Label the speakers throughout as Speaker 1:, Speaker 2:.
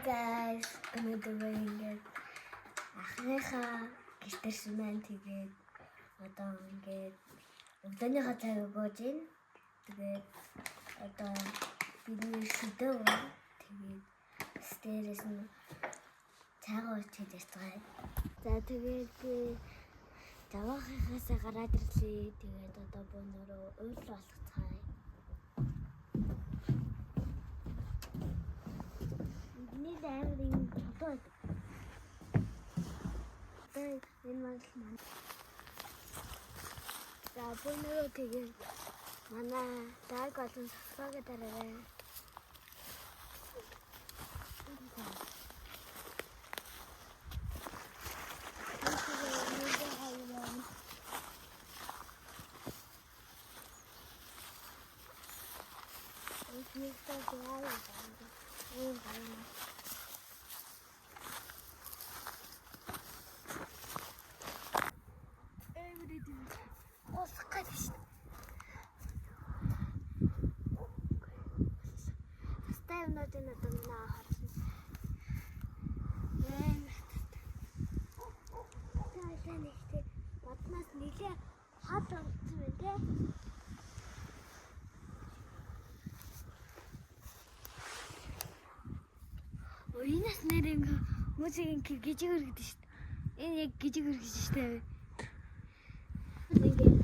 Speaker 1: guys, өнөөдөр ингээд ахныхаа гэртэрсэн маань тэгээд одоо ингээд өглөөний цаг өгөөж ийн. Тэгээд одоо бидний шүдөө тэгээд стэрээс нь цаагаа очиж яцгаая. За тэгээд заваахаас гараад ирлээ. Тэгээд одоо бөөнөрөө уйл болгоцгаая. Миний дайрын чулуу. Тэгээд энэ маань за бөөнөрөө тэгээд манай даг болон сахагаа дараарай. Батнаас нэлээ хад болчихсон байна те. Уянаас нэр ингээ музик гижиг өргөдөж шít. Энэ яг гижиг өргөж шít. Тэгээд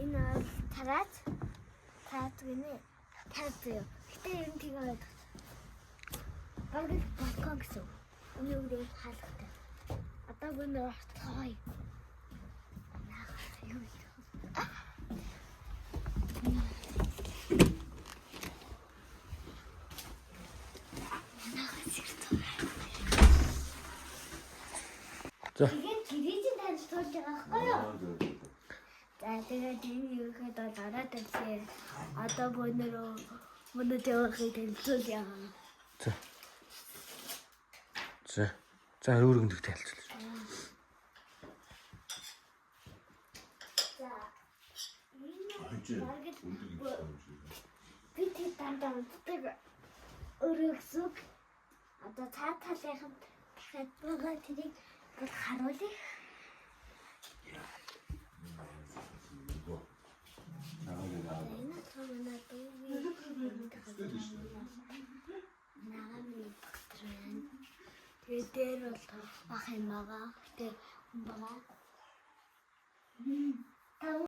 Speaker 1: энэ тараад гинэ. Тавьяа. Гэтэ ер нь тийм байдаг. Багт балкон гэсэн. Өнөөдөр хаалгатай. Одоо гэнэ тоо. Юу вэ?
Speaker 2: За.
Speaker 1: Тэгээд гэрээжин таньж туулж байгаа байхгүй юу? За тэгээд энэ юухэд бол ороод ирлээ. Одоо бөөнөрөө явахыг танилцуулъя.
Speaker 2: За өөрөнд тайлцлаа.
Speaker 1: За. Би тэр дандаа унтдаг өрөөсөг. Одоо цаа талынханд дахиад байгаа тэрийг харуулъя. Тэгээд дээр бол ах юм байгаа. Тэгээд хүн байгаа.